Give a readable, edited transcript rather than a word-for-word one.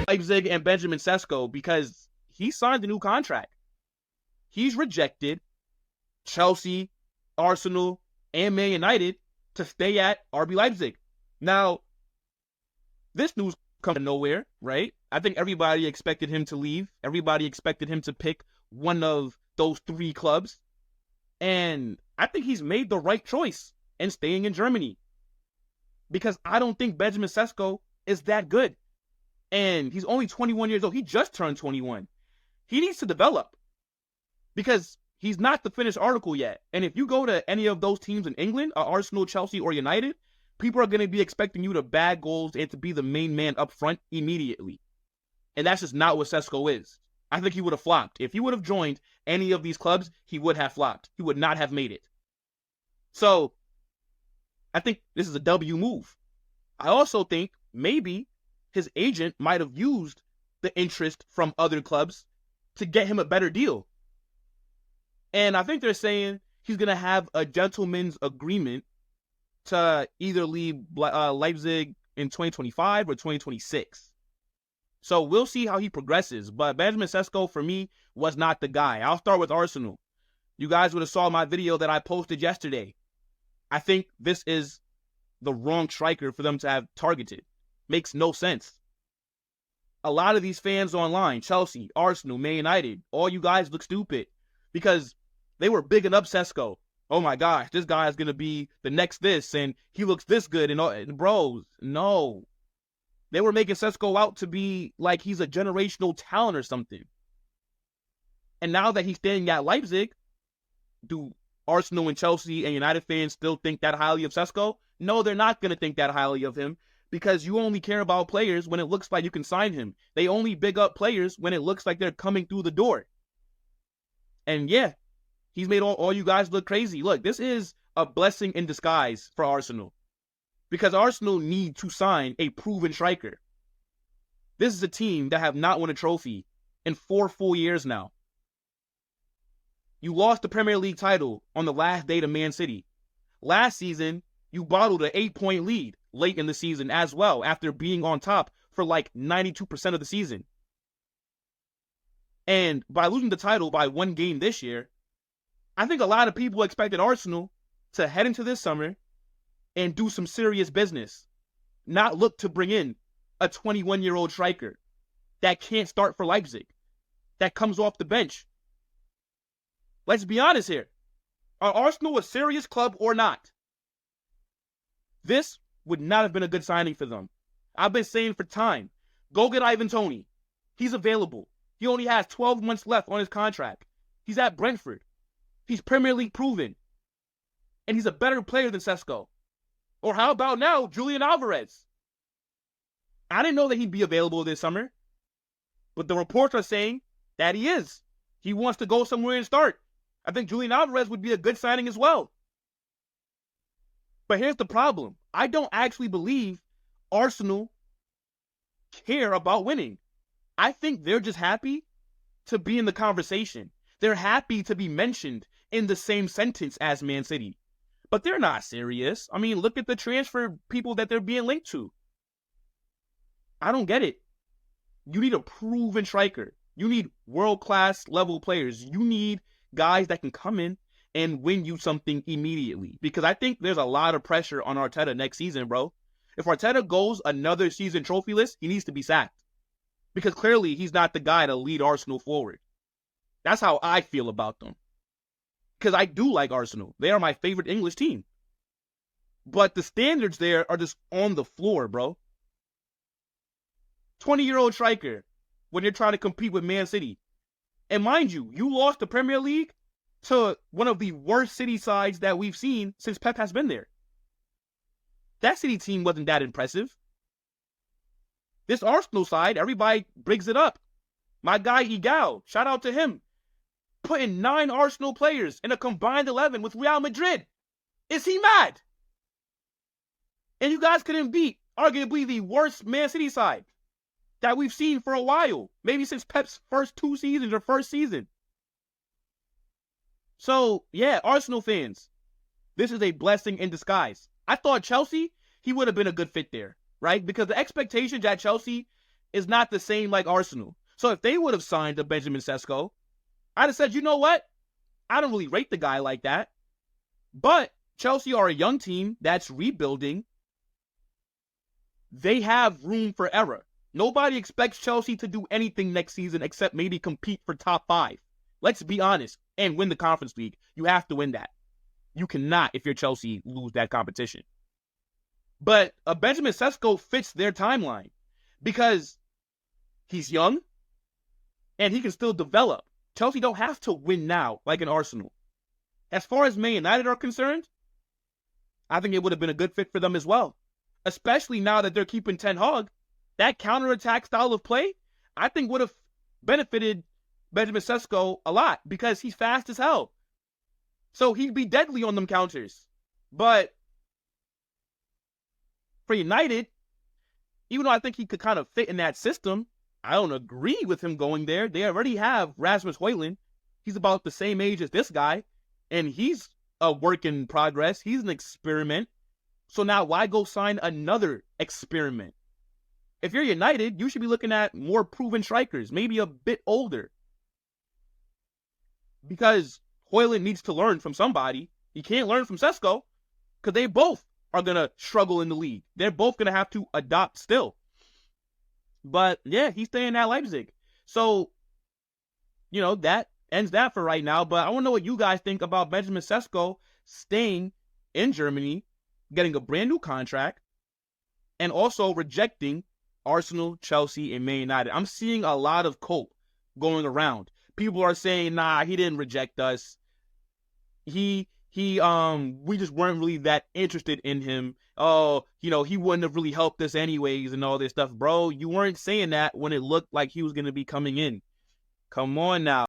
Leipzig and Benjamin Šeško because he signed a new contract. He's rejected Chelsea, Arsenal, and Man United to stay at RB Leipzig. Now, this news comes from nowhere, right? I think everybody expected him to leave. Everybody expected him to pick one of those three clubs. And I think he's made the right choice in staying in Germany. Because I don't think Benjamin Šeško is that good. And he's only 21 years old. He just turned 21. He needs to develop. Because he's not the finished article yet. And if you go to any of those teams in England, Arsenal, Chelsea, or United, people are going to be expecting you to bag goals and to be the main man up front immediately. And that's just not what Šeško is. I think he would have flopped. If he would have joined any of these clubs, he would have flopped. He would not have made it. So, I think this is a W move. I also think maybe his agent might have used the interest from other clubs to get him a better deal. And I think they're saying he's going to have a gentleman's agreement to either leave Leipzig in 2025 or 2026. So we'll see how he progresses. But Benjamin Šeško, for me, was not the guy. I'll start with Arsenal. You guys would have saw my video that I posted yesterday. I think this is the wrong striker for them to have targeted. Makes no sense. A lot of these fans online, Chelsea, Arsenal, Man United, all you guys look stupid because they were bigging up Šeško. Oh my gosh, this guy is going to be the next this, and he looks this good. And bros, no. They were making Šeško out to be like he's a generational talent or something. And now that he's staying at Leipzig, do Arsenal and Chelsea and United fans still think that highly of Šeško? No, they're not going to think that highly of him because you only care about players when it looks like you can sign him. They only big up players when it looks like they're coming through the door. And yeah, he's made all you guys look crazy. Look, this is a blessing in disguise for Arsenal because Arsenal need to sign a proven striker. This is a team that have not won a trophy in 4 full years now. You lost the Premier League title on the last day to Man City. Last season, you bottled an 8-point lead late in the season as well after being on top for like 92% of the season. And by losing the title by 1 game this year, I think a lot of people expected Arsenal to head into this summer and do some serious business. Not look to bring in a 21-year-old striker that can't start for Leipzig, that comes off the bench. Let's be honest here. Are Arsenal a serious club or not? This would not have been a good signing for them. I've been saying for time, go get Ivan Toney. He's available. He only has 12 months left on his contract. He's at Brentford. He's Premier League proven. And he's a better player than Šeško. Or how about now, Julian Alvarez? I didn't know that he'd be available this summer. But the reports are saying that he is. He wants to go somewhere and start. I think Julian Alvarez would be a good signing as well. But here's the problem. I don't actually believe Arsenal care about winning. I think they're just happy to be in the conversation. They're happy to be mentioned in the same sentence as Man City. But they're not serious. I mean, look at the transfer people that they're being linked to. I don't get it. You need a proven striker. You need world-class level players. You need guys that can come in and win you something immediately. Because I think there's a lot of pressure on Arteta next season, bro. If Arteta goes another season trophyless, he needs to be sacked. Because clearly he's not the guy to lead Arsenal forward. That's how I feel about them. Because I do like Arsenal. They are my favorite English team. But the standards there are just on the floor, bro. 20-year-old striker when you're trying to compete with Man City. And mind you, you lost the Premier League to one of the worst City sides that we've seen since Pep has been there. That City team wasn't that impressive. This Arsenal side, everybody brings it up. My guy Igao, shout out to him. Putting 9 Arsenal players in a combined 11 with Real Madrid. Is he mad? And you guys couldn't beat arguably the worst Man City side that we've seen for a while. Maybe since Pep's first 2 seasons or first season. So, yeah, Arsenal fans, this is a blessing in disguise. I thought Chelsea he would have been a good fit there, right? Because the expectations at Chelsea is not the same like Arsenal. So if they would have signed a Benjamin Šeško, I'd have said, you know what? I don't really rate the guy like that. But Chelsea are a young team that's rebuilding. They have room for error. Nobody expects Chelsea to do anything next season except maybe compete for top 5. Let's be honest. And win the Conference League. You have to win that. You cannot, if you're Chelsea, lose that competition. But a Benjamin Šeško fits their timeline because he's young and he can still develop. Chelsea don't have to win now like an Arsenal. As far as Man United are concerned, I think it would have been a good fit for them as well. Especially now that they're keeping Ten Hag. That counterattack style of play, I think would have benefited Benjamin Šeško a lot because he's fast as hell. So he'd be deadly on them counters. But for United, even though I think he could kind of fit in that system, I don't agree with him going there. They already have Rasmus Højlund. He's about the same age as this guy, and he's a work in progress. He's an experiment. So now why go sign another experiment? If you're United, you should be looking at more proven strikers, maybe a bit older. Because Højlund needs to learn from somebody. He can't learn from Šeško because they both are going to struggle in the league. They're both going to have to adopt still. But yeah, he's staying at Leipzig. So, that ends that for right now. But I want to know what you guys think about Benjamin Šeško staying in Germany, getting a brand new contract, and also rejecting Arsenal, Chelsea, and Man United. I'm seeing a lot of cope going around. People are saying, nah, he didn't reject us. We just weren't really that interested in him. Oh, he wouldn't have really helped us anyways and all this stuff. Bro, you weren't saying that when it looked like he was going to be coming in. Come on now.